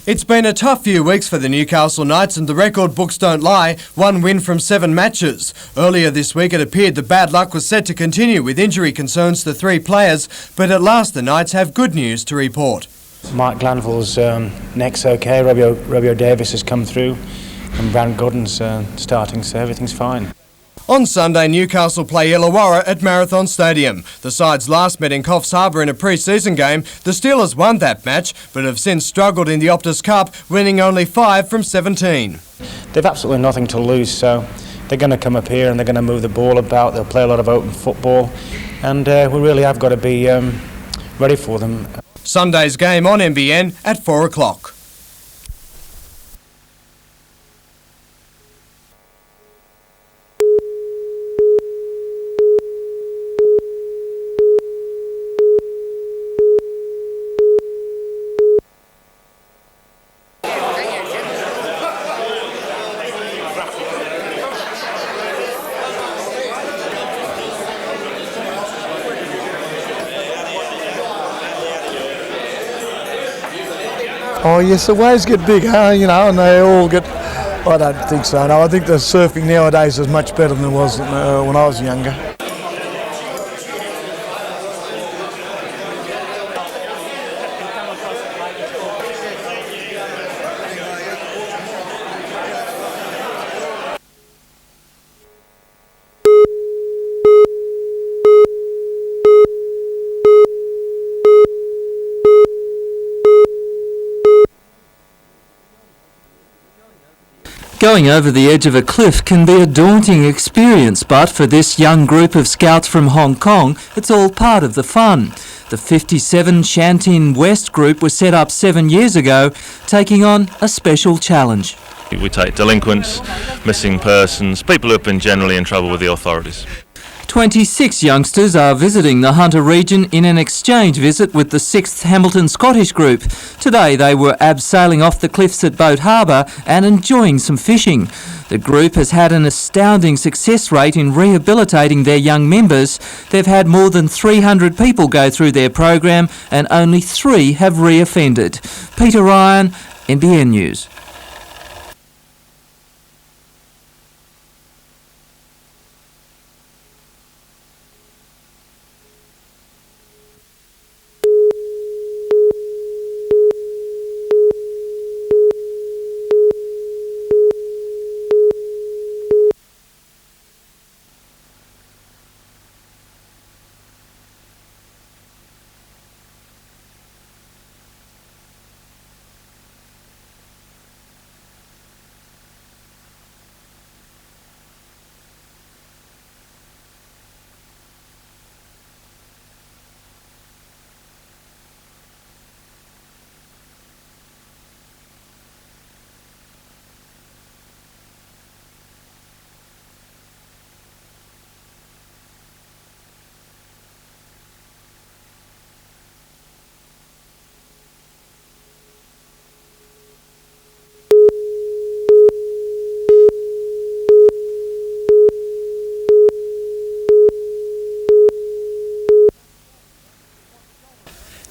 It's been a tough few weeks for the Newcastle Knights and the record books don't lie. 1 win from 7 matches. Earlier this week it appeared the bad luck was set to continue with injury concerns to 3 players, but at last the Knights have good news to report. Mark Glanville's neck's okay, Robbie Davis has come through and Brand Gooden's starting, so everything's fine. On Sunday, Newcastle play Illawarra at Marathon Stadium. The sides last met in Coffs Harbour in a pre-season game. The Steelers won that match, but have since struggled in the Optus Cup, winning only 5 from 17. They've absolutely nothing to lose, so they're going to come up here and they're going to move the ball about. They'll play a lot of open football, and we really have got to be ready for them. Sunday's game on NBN at 4 o'clock. Oh yes, the waves get bigger, and they all get... I don't think so, no. I think the surfing nowadays is much better than it was when I was younger. Going over the edge of a cliff can be a daunting experience, but for this young group of scouts from Hong Kong, it's all part of the fun. The 57 Shantin West group was set up 7 years ago, taking on a special challenge. We take delinquents, missing persons, people who have been generally in trouble with the authorities. 26 youngsters are visiting the Hunter region in an exchange visit with the 6th Hamilton Scottish group. Today they were abseiling off the cliffs at Boat Harbour and enjoying some fishing. The group has had an astounding success rate in rehabilitating their young members. They've had more than 300 people go through their program and only 3 have re-offended. Peter Ryan, NBN News.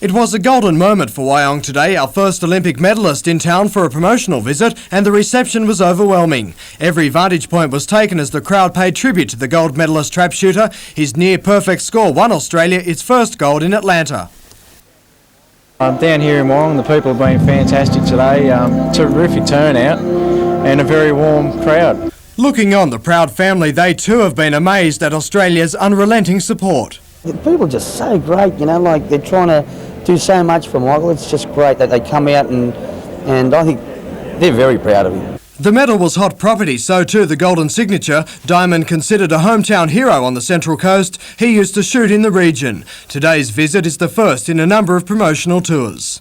It was a golden moment for Wyong today, our first Olympic medalist in town for a promotional visit, and the reception was overwhelming. Every vantage point was taken as the crowd paid tribute to the gold medalist trap shooter. His near-perfect score won Australia its first gold in Atlanta. Down here in Wyong, the people have been fantastic today. Terrific turnout and a very warm crowd. Looking on, the proud family, they too have been amazed at Australia's unrelenting support. The people are just so great, like they're trying to do so much for Michael. It's just great that they come out and I think they're very proud of him. The medal was hot property, so too the golden signature. Diamond, considered a hometown hero on the Central Coast, he used to shoot in the region. Today's visit is the first in a number of promotional tours.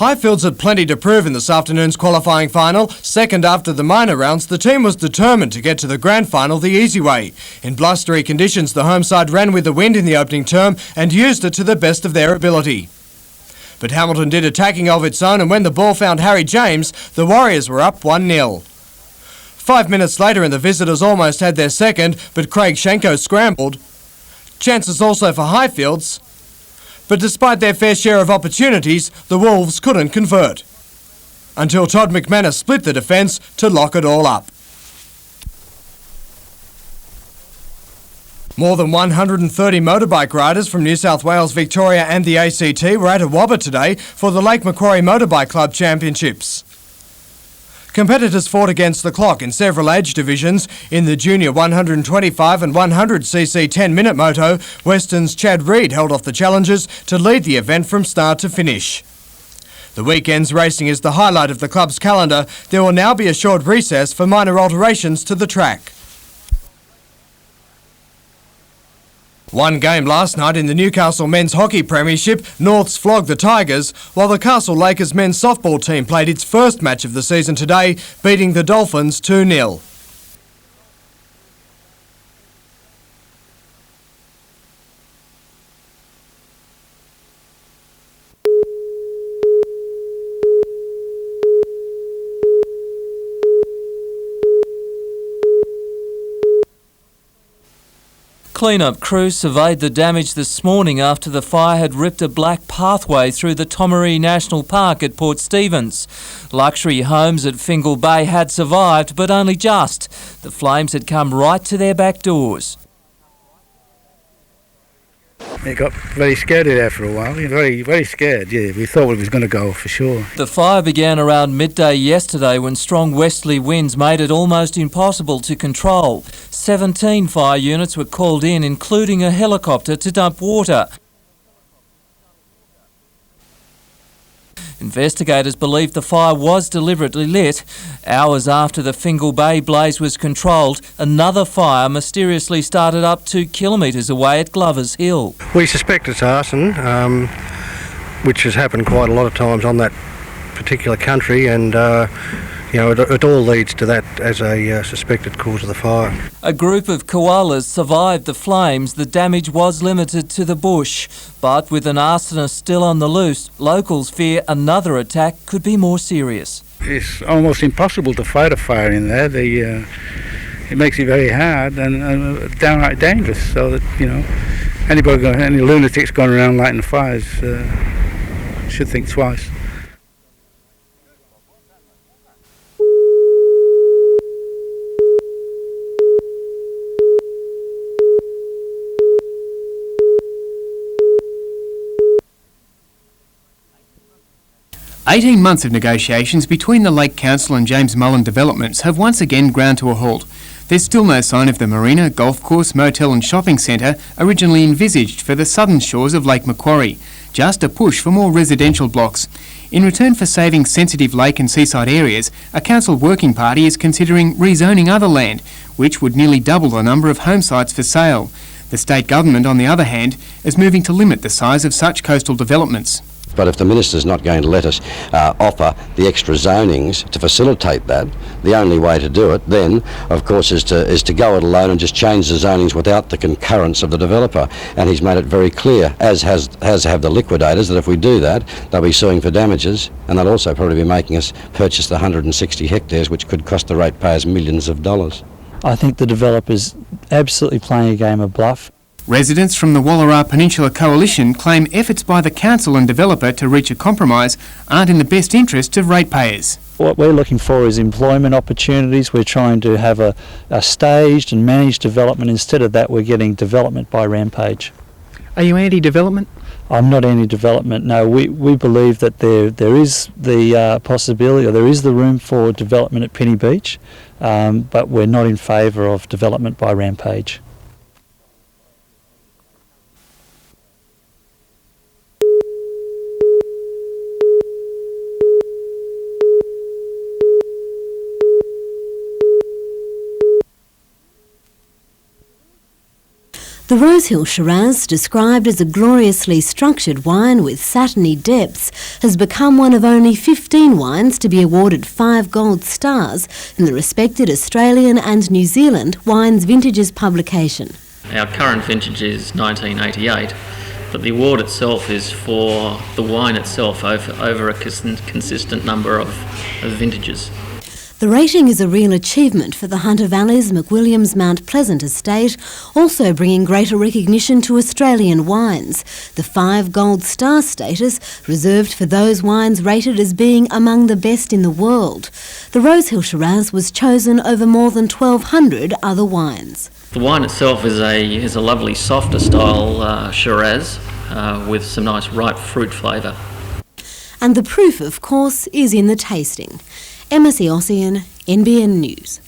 Highfields had plenty to prove in this afternoon's qualifying final. Second after the minor rounds, the team was determined to get to the grand final the easy way. In blustery conditions, the home side ran with the wind in the opening term and used it to the best of their ability. But Hamilton did attacking of its own, and when the ball found Harry James, the Warriors were up 1-0. 5 minutes later and the visitors almost had their second, but Craig Shenko scrambled. Chances also for Highfields. But despite their fair share of opportunities, the Wolves couldn't convert. Until Todd McManus split the defence to lock it all up. More than 130 motorbike riders from New South Wales, Victoria and the ACT were at Awabba today for the Lake Macquarie Motorbike Club Championships. Competitors fought against the clock in several age divisions. In the junior 125 and 100cc 10-minute moto, Western's Chad Reid held off the challengers to lead the event from start to finish. The weekend's racing is the highlight of the club's calendar. There will now be a short recess for minor alterations to the track. One game last night in the Newcastle Men's Hockey Premiership, Norths flogged the Tigers, while the Castle Lakers men's softball team played its first match of the season today, beating the Dolphins 2-0. Clean-up crews surveyed the damage this morning after the fire had ripped a black pathway through the Tomaree National Park at Port Stephens. Luxury homes at Fingal Bay had survived, but only just. The flames had come right to their back doors. It got very scared of there for a while. Very, very scared, yeah. We thought it was going to go for sure. The fire began around midday yesterday when strong westerly winds made it almost impossible to control. 17 fire units were called in, including a helicopter to dump water. Investigators believe the fire was deliberately lit. Hours after the Fingal Bay blaze was controlled, another fire mysteriously started up 2 kilometres away at Glover's Hill. We suspect it's arson, which has happened quite a lot of times on that particular country, and it all leads to that as a suspected cause of the fire. A group of koalas survived the flames. The damage was limited to the bush, but with an arsonist still on the loose, locals fear another attack could be more serious. It's almost impossible to fight a fire in there. It makes it very hard and downright dangerous. So that any lunatics going around lighting fires should think twice. "18 months of negotiations between the Lake Council and James Mullen developments have once again ground to a halt. There's still no sign of the marina, golf course, motel and shopping centre originally envisaged for the southern shores of Lake Macquarie, just a push for more residential blocks. In return for saving sensitive lake and seaside areas, a council working party is considering rezoning other land, which would nearly double the number of home sites for sale. The state government, on the other hand, is moving to limit the size of such coastal developments. But if the Minister's not going to let us offer the extra zonings to facilitate that, the only way to do it then, of course, is to go it alone and just change the zonings without the concurrence of the developer. And he's made it very clear, as have the liquidators, that if we do that, they'll be suing for damages, and they'll also probably be making us purchase the 160 hectares, which could cost the ratepayers millions of dollars. I think the developer's absolutely playing a game of bluff. Residents from the Wallara Peninsula Coalition claim efforts by the council and developer to reach a compromise aren't in the best interests of ratepayers. What we're looking for is employment opportunities. We're trying to have a staged and managed development. Instead of that, we're getting development by rampage. Are you anti-development? I'm not anti-development, no. We believe that there is the possibility, or there is the room for development at Penny Beach, but we're not in favour of development by rampage. The Rosehill Shiraz, described as a gloriously structured wine with satiny depths, has become one of only 15 wines to be awarded 5 gold stars in the respected Australian and New Zealand Wines Vintages publication. Our current vintage is 1988, but the award itself is for the wine itself over a consistent number of vintages. The rating is a real achievement for the Hunter Valley's McWilliams Mount Pleasant estate, also bringing greater recognition to Australian wines. The 5 gold star status reserved for those wines rated as being among the best in the world. The Rosehill Shiraz was chosen over more than 1,200 other wines. The wine itself is a lovely softer style Shiraz with some nice ripe fruit flavour. And the proof, of course, is in the tasting. Emma Ossian, NBN News.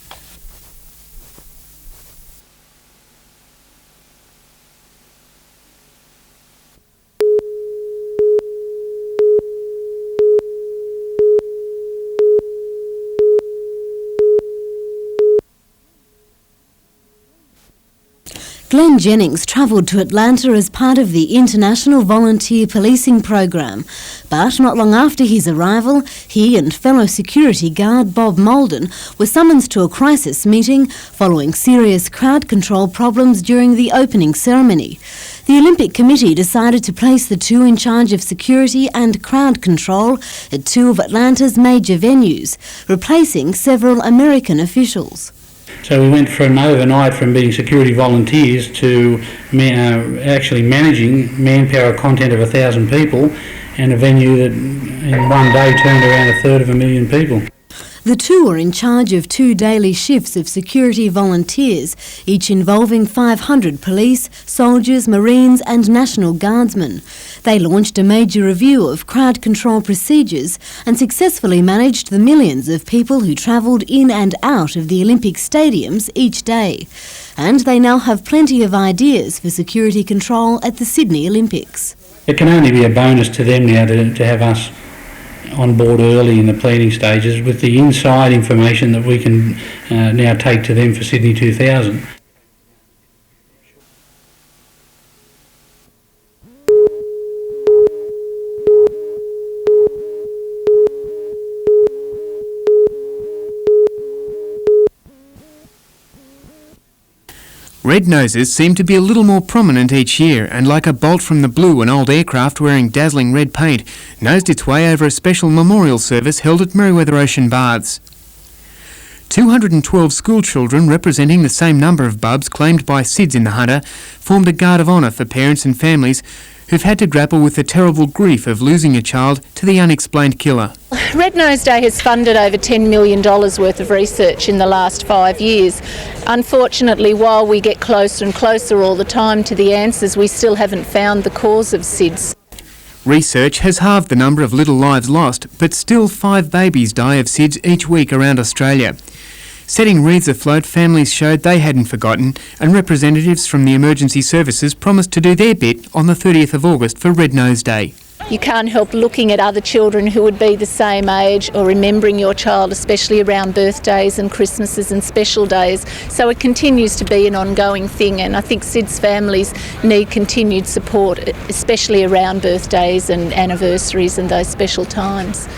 Glenn Jennings travelled to Atlanta as part of the International Volunteer Policing Program, but not long after his arrival, he and fellow security guard Bob Molden were summoned to a crisis meeting following serious crowd control problems during the opening ceremony. The Olympic Committee decided to place the two in charge of security and crowd control at 2 of Atlanta's major venues, replacing several American officials. So we went from overnight from being security volunteers to actually managing manpower content of 1,000 people and a venue that in one day turned around 250,000 people. The two are in charge of 2 daily shifts of security volunteers, each involving 500 police, soldiers, marines and National Guardsmen. They launched a major review of crowd control procedures and successfully managed the millions of people who travelled in and out of the Olympic stadiums each day. And they now have plenty of ideas for security control at the Sydney Olympics. It can only be a bonus to them now to have us on board early in the planning stages with the inside information that we can now take to them for Sydney 2000. Red noses seem to be a little more prominent each year, and like a bolt from the blue, an old aircraft wearing dazzling red paint nosed its way over a special memorial service held at Merewether Ocean Baths. 212 school children representing the same number of bubs claimed by SIDS in the Hunter formed a guard of honour for parents and families who've had to grapple with the terrible grief of losing a child to the unexplained killer. Red Nose Day has funded over $10 million worth of research in the last 5 years. Unfortunately, while we get closer and closer all the time to the answers, we still haven't found the cause of SIDS. Research has halved the number of little lives lost, but still 5 babies die of SIDS each week around Australia. Setting wreaths afloat, families showed they hadn't forgotten, and representatives from the emergency services promised to do their bit on the 30th of August for Red Nose Day. You can't help looking at other children who would be the same age or remembering your child, especially around birthdays and Christmases and special days. So it continues to be an ongoing thing, and I think SIDS families need continued support, especially around birthdays and anniversaries and those special times.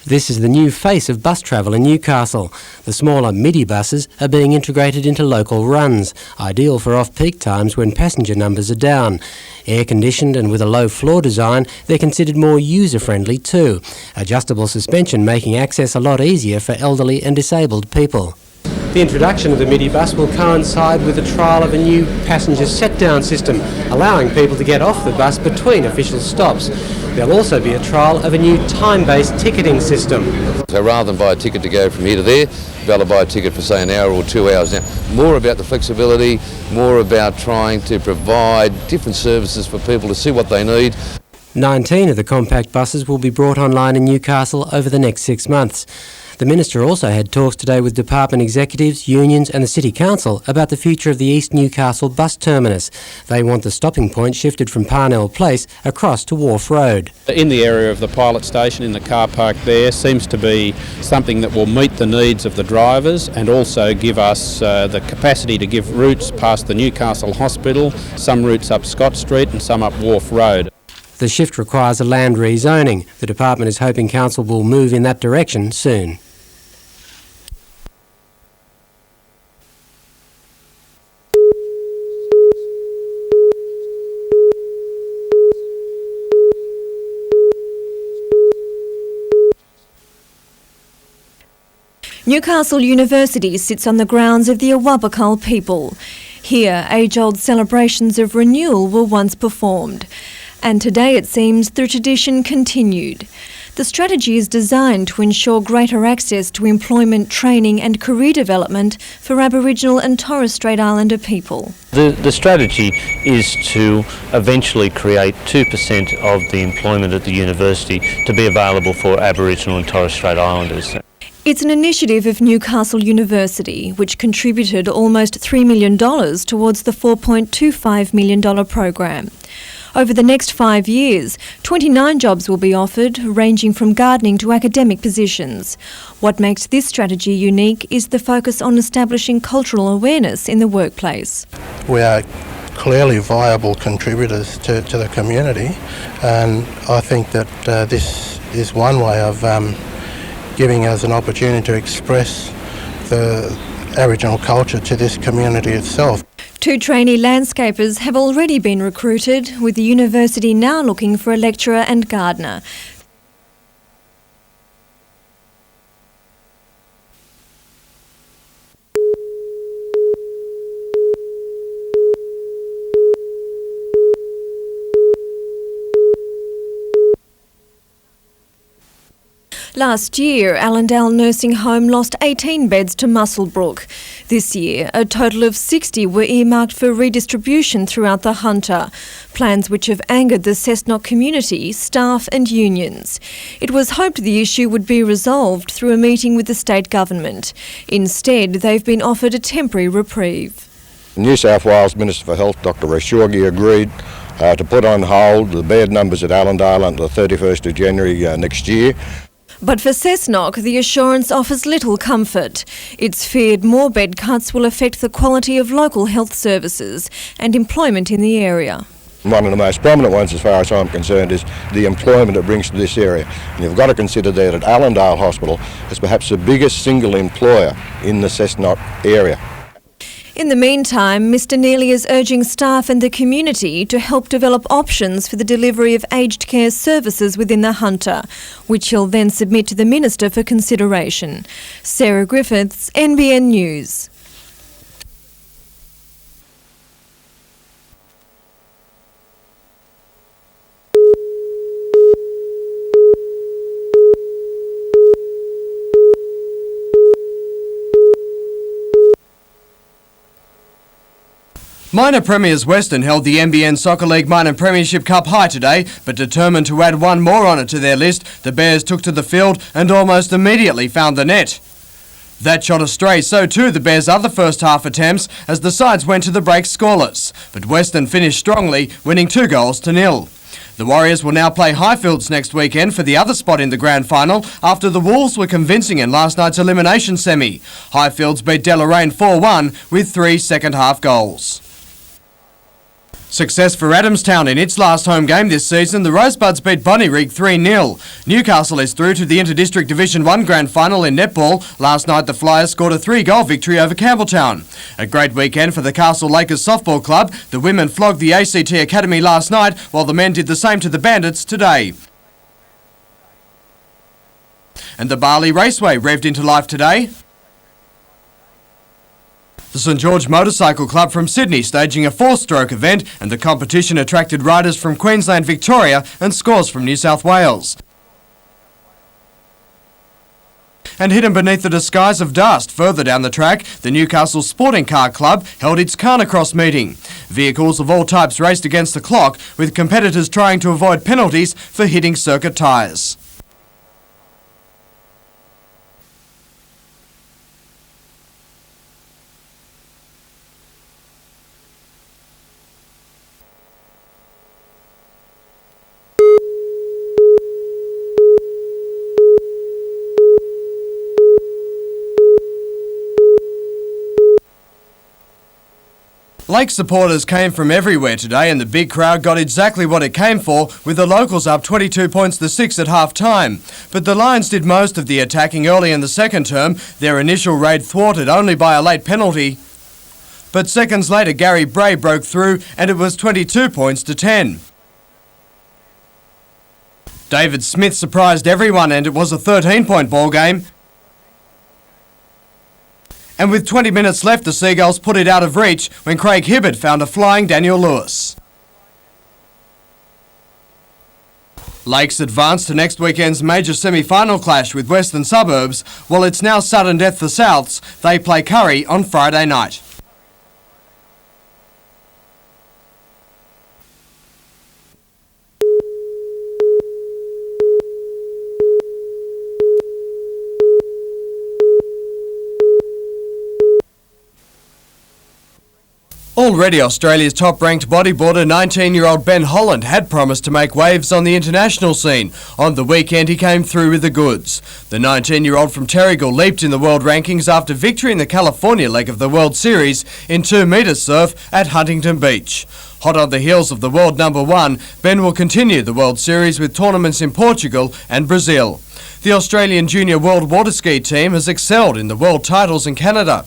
This is the new face of bus travel in Newcastle. The smaller Midi buses are being integrated into local runs, ideal for off-peak times when passenger numbers are down. Air-conditioned and with a low floor design, they're considered more user-friendly too. Adjustable suspension making access a lot easier for elderly and disabled people. The introduction of the Midi bus will coincide with the trial of a new passenger set-down system, allowing people to get off the bus between official stops. There'll also be a trial of a new time-based ticketing system. So rather than buy a ticket to go from here to there, be able to buy a ticket for say an hour or 2 hours. Now, more about the flexibility, more about trying to provide different services for people to see what they need. 19 of the compact buses will be brought online in Newcastle over the next 6 months. The Minister also had talks today with department executives, unions and the City Council about the future of the East Newcastle bus terminus. They want the stopping point shifted from Parnell Place across to Wharf Road. In the area of the pilot station, in the car park there, seems to be something that will meet the needs of the drivers and also give us the capacity to give routes past the Newcastle Hospital, some routes up Scott Street and some up Wharf Road. The shift requires a land rezoning. The department is hoping council will move in that direction soon. Newcastle University sits on the grounds of the Awabakal people. Here, age-old celebrations of renewal were once performed, and today it seems the tradition continued. The strategy is designed to ensure greater access to employment, training and career development for Aboriginal and Torres Strait Islander people. The strategy is to eventually create 2% of the employment at the university to be available for Aboriginal and Torres Strait Islanders. It's an initiative of Newcastle University, which contributed almost $3 million towards the $4.25 million program. Over the next 5 years, 29 jobs will be offered, ranging from gardening to academic positions. What makes this strategy unique is the focus on establishing cultural awareness in the workplace. We are clearly viable contributors to the community, and I think that this is one way of giving us an opportunity to express the Aboriginal culture to this community itself. 2 trainee landscapers have already been recruited, with the university now looking for a lecturer and gardener. Last year, Allendale Nursing Home lost 18 beds to Muswellbrook. This year, a total of 60 were earmarked for redistribution throughout the Hunter, plans which have angered the Cessnock community, staff and unions. It was hoped the issue would be resolved through a meeting with the state government. Instead, they've been offered a temporary reprieve. New South Wales Minister for Health, Dr Rashorgi, agreed to put on hold the bed numbers at Allendale until the 31st of January next year. But for Cessnock, the assurance offers little comfort. It's feared more bed cuts will affect the quality of local health services and employment in the area. One of the most prominent ones, as far as I'm concerned, is the employment it brings to this area. And you've got to consider that Allendale Hospital is perhaps the biggest single employer in the Cessnock area. In the meantime, Mr Neely is urging staff and the community to help develop options for the delivery of aged care services within the Hunter, which he'll then submit to the Minister for consideration. Sarah Griffiths, NBN News. Minor Premiers Western held the NBN Soccer League Minor Premiership Cup high today, but determined to add one more honour to their list, the Bears took to the field and almost immediately found the net. That shot astray, so too the Bears' other first half attempts as the sides went to the break scoreless, but Western finished strongly, winning 2-0. The Warriors will now play Highfields next weekend for the other spot in the grand final after the Wolves were convincing in last night's elimination semi. Highfields beat Deloraine 4-1 with 3 second half goals. Success for Adamstown in its last home game this season. The Rosebuds beat Bonnyrigg 3-0. Newcastle is through to the Inter-District Division 1 Grand Final in netball. Last night the Flyers scored a 3-goal victory over Campbelltown. A great weekend for the Castle Lakers Softball Club. The women flogged the ACT Academy last night, while the men did the same to the Bandits today. And the Barley Raceway revved into life today. The St George Motorcycle Club from Sydney staging a 4-stroke event, and the competition attracted riders from Queensland, Victoria and scores from New South Wales. And hidden beneath the disguise of dust further down the track, the Newcastle Sporting Car Club held its Carnacross meeting. Vehicles of all types raced against the clock, with competitors trying to avoid penalties for hitting circuit tyres. Lake supporters came from everywhere today, and the big crowd got exactly what it came for, with the locals up 22 points to 6 at half-time. But the Lions did most of the attacking early in the second term, their initial raid thwarted only by a late penalty. But seconds later, Gary Bray broke through, and it was 22 points to 10. David Smith surprised everyone, and it was a 13-point ball game. And with 20 minutes left, the Seagulls put it out of reach when Craig Hibbert found a flying Daniel Lewis. Lakes advanced to next weekend's major semi-final clash with Western Suburbs, while it's now sudden death for Souths. They play Curry on Friday night. Already Australia's top-ranked bodyboarder, 19-year-old Ben Holland, had promised to make waves on the international scene. On the weekend, he came through with the goods. The 19-year-old from Terrigal leaped in the world rankings after victory in the California leg of the World Series in 2-metre surf at Huntington Beach. Hot on the heels of the world number 1, Ben will continue the World Series with tournaments in Portugal and Brazil. The Australian junior world water ski team has excelled in the world titles in Canada.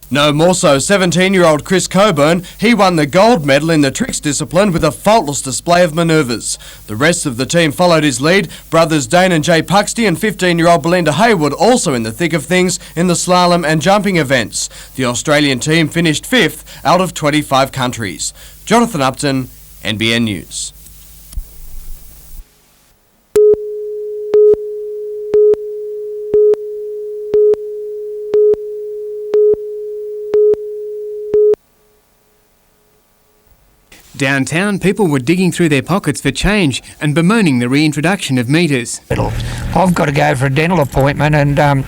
No more so 17-year-old Chris Coburn. He won the gold medal in the tricks discipline with a faultless display of manoeuvres. The rest of the team followed his lead. Brothers Dane and Jay Puxty and 15-year-old Belinda Haywood also in the thick of things in the slalom and jumping events. The Australian team finished 5th out of 25 countries. Jonathan Upton, NBN News. Downtown, people were digging through their pockets for change and bemoaning the reintroduction of meters. I've got to go for a dental appointment, and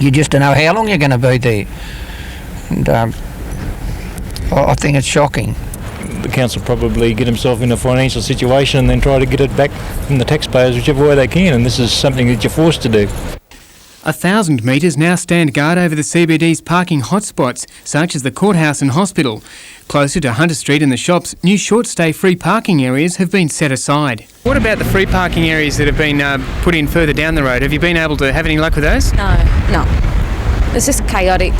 you just don't know how long you're going to be there. And I think it's shocking. The council probably get himself in a financial situation and then try to get it back from the taxpayers whichever way they can, and this is something that you're forced to do. 1,000 metres now stand guard over the CBD's parking hotspots, such as the courthouse and hospital. Closer to Hunter Street and the shops, new short-stay free parking areas have been set aside. What about the free parking areas that have been put in further down the road? Have you been able to have any luck with those? No. It's just chaotic.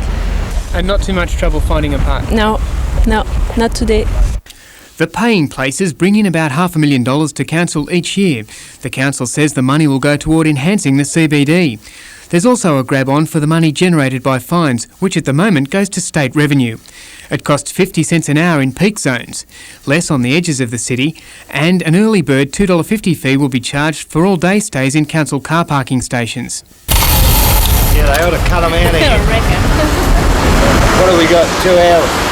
And not too much trouble finding a park? No, not today. The paying places bring in about $500,000 to council each year. The council says the money will go toward enhancing the CBD. There's also a grab on for the money generated by fines, which at the moment goes to state revenue. It costs 50 cents an hour in peak zones, less on the edges of the city, and an early bird $2.50 fee will be charged for all day stays in council car parking stations. Yeah, they ought to cut them out of here. I reckon. What have we got? 2 hours?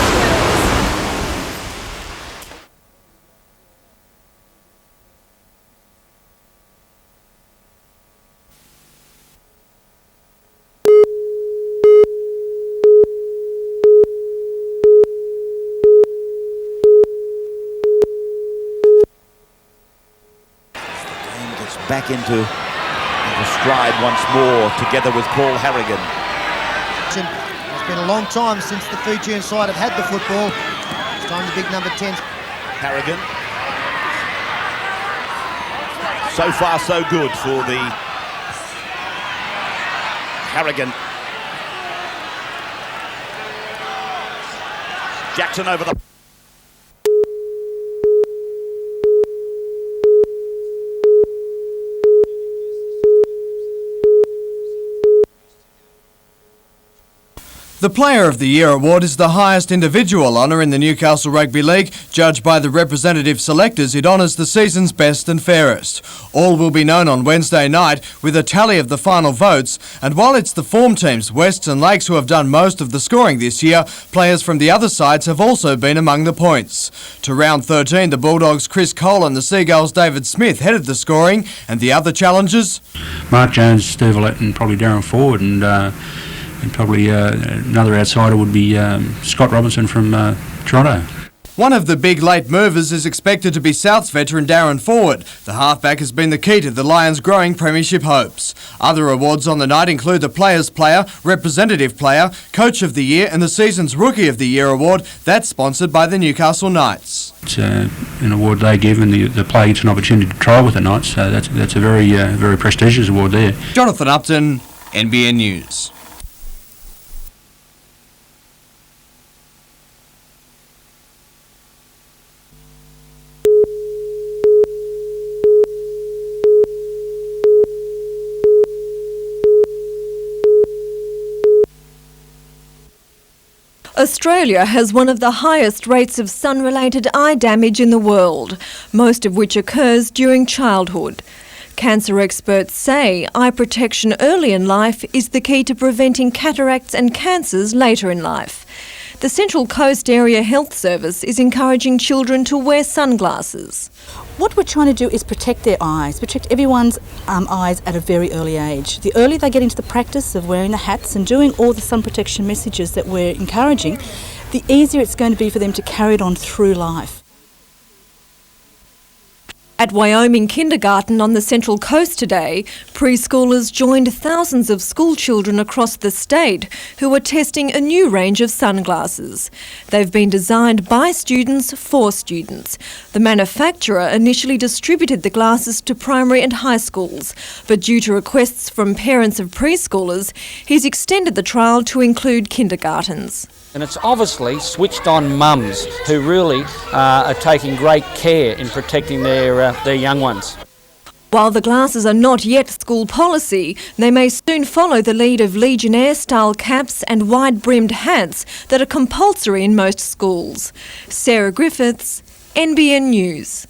Back into stride once more, together with Paul Harrigan. It's been a long time since the Fijian side have had the football. time the big number 10. Harrigan. So far, so good for the Harrigan. Jackson over the... The Player of the Year award is the highest individual honour in the Newcastle Rugby League. Judged by the representative selectors, it honours the season's best and fairest. All will be known on Wednesday night with a tally of the final votes, and while it's the form teams, Wests and Lakes, who have done most of the scoring this year, players from the other sides have also been among the points. To round 13, the Bulldogs' Chris Cole and the Seagulls' David Smith headed the scoring, and the other challengers? Mark Jones, Steve Willett and probably Darren Ford, and probably another outsider would be Scott Robinson from Toronto. One of the big late movers is expected to be South's veteran Darren Ford. The halfback has been the key to the Lions' growing premiership hopes. Other awards on the night include the Players' Player, Representative Player, Coach of the Year and the season's Rookie of the Year award. That's sponsored by the Newcastle Knights. It's an award they give, and the player gets an opportunity to trial with the Knights, so that's a very prestigious award there. Jonathan Upton, NBN News. Australia has one of the highest rates of sun-related eye damage in the world, most of which occurs during childhood. Cancer experts say eye protection early in life is the key to preventing cataracts and cancers later in life. The Central Coast Area Health Service is encouraging children to wear sunglasses. What we're trying to do is protect their eyes, protect everyone's eyes at a very early age. The earlier they get into the practice of wearing the hats and doing all the sun protection messages that we're encouraging, the easier it's going to be for them to carry it on through life. At Wyoming Kindergarten on the Central Coast today, preschoolers joined thousands of school children across the state who are testing a new range of sunglasses. They've been designed by students for students. The manufacturer initially distributed the glasses to primary and high schools, but due to requests from parents of preschoolers, he's extended the trial to include kindergartens. And it's obviously switched on mums who really are taking great care in protecting their young ones. While the glasses are not yet school policy, they may soon follow the lead of Legionnaire-style caps and wide-brimmed hats that are compulsory in most schools. Sarah Griffiths, NBN News.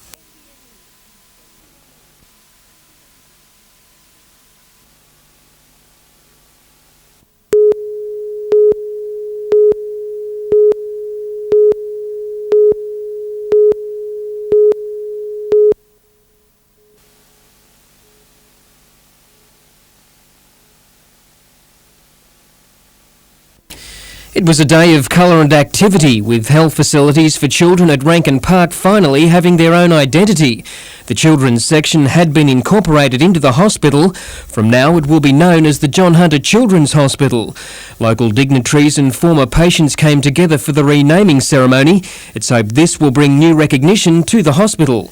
It was a day of colour and activity, with health facilities for children at Rankin Park finally having their own identity. The children's section had been incorporated into the hospital. From now it will be known as the John Hunter Children's Hospital. Local dignitaries and former patients came together for the renaming ceremony. It's hoped this will bring new recognition to the hospital.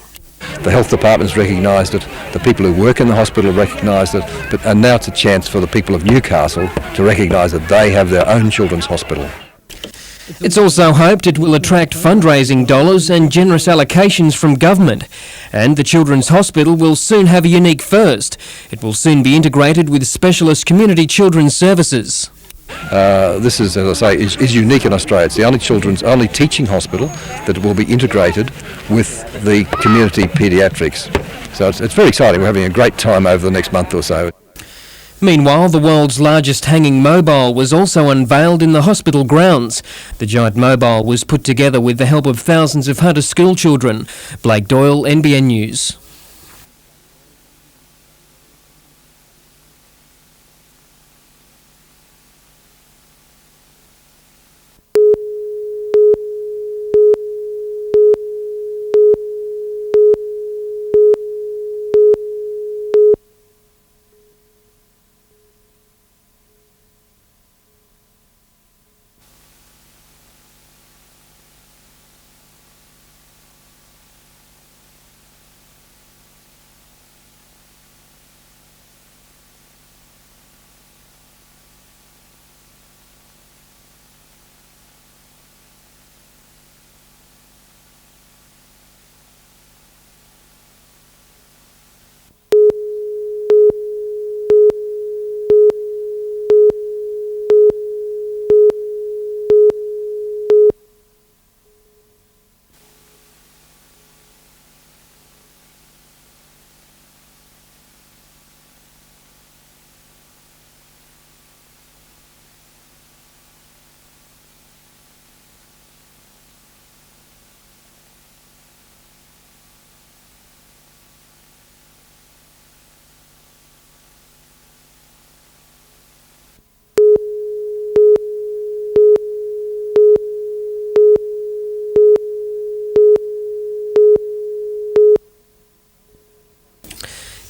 The health department's recognised it, the people who work in the hospital have recognised it, and now it's a chance for the people of Newcastle to recognise that they have their own children's hospital. It's also hoped it will attract fundraising dollars and generous allocations from government. And the Children's Hospital will soon have a unique first. It will soon be integrated with specialist community children's services. This is, as I say, is unique in Australia. It's the only teaching hospital that will be integrated with the community paediatrics. So it's very exciting. We're having a great time over the next month or so. Meanwhile, the world's largest hanging mobile was also unveiled in the hospital grounds. The giant mobile was put together with the help of thousands of Hunter school children. Blake Doyle, NBN News.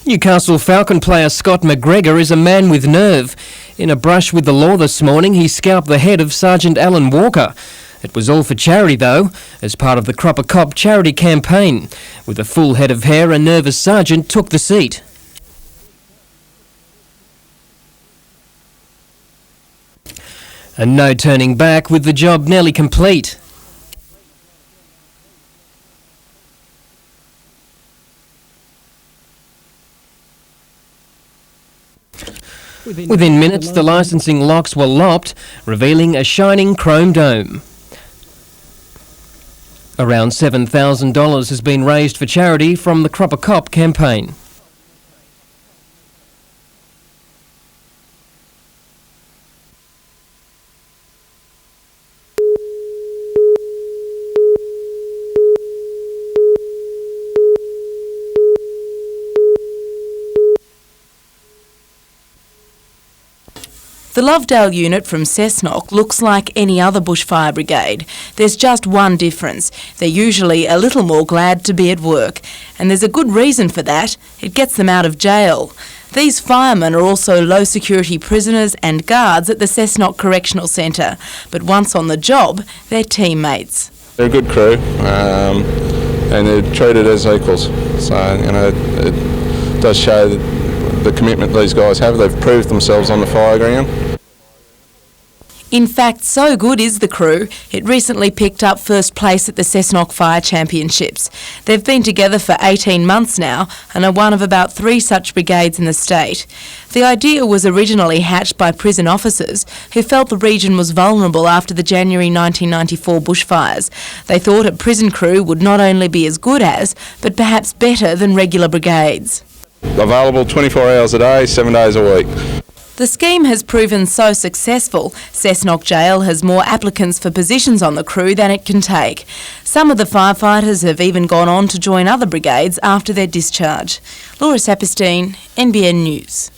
Newcastle Falcon player Scott McGregor is a man with nerve. In a brush with the law this morning, he scalped the head of Sergeant Alan Walker. It was all for charity, though, as part of the Cropper Cop charity campaign. With a full head of hair, a nervous sergeant took the seat. And no turning back, with the job nearly complete. Within minutes, the licensing locks were lopped, revealing a shining chrome dome. Around $7,000 has been raised for charity from the Cropper Cop campaign. The Lovedale unit from Cessnock looks like any other bushfire brigade. There's just one difference. They're usually a little more glad to be at work. And there's a good reason for that. It gets them out of jail. These firemen are also low security prisoners and guards at the Cessnock Correctional Centre. But once on the job, they're teammates. They're a good crew and they're treated as equals. So, you know, it does show the commitment these guys have. They've proved themselves on the fire ground. In fact, so good is the crew, it recently picked up first place at the Cessnock Fire Championships. They've been together for 18 months now and are one of about 3 such brigades in the state. The idea was originally hatched by prison officers who felt the region was vulnerable after the January 1994 bushfires. They thought a prison crew would not only be as good as, but perhaps better than regular brigades. Available 24 hours a day, 7 days a week. The scheme has proven so successful, Cessnock Jail has more applicants for positions on the crew than it can take. Some of the firefighters have even gone on to join other brigades after their discharge. Laura Saperstein, NBN News.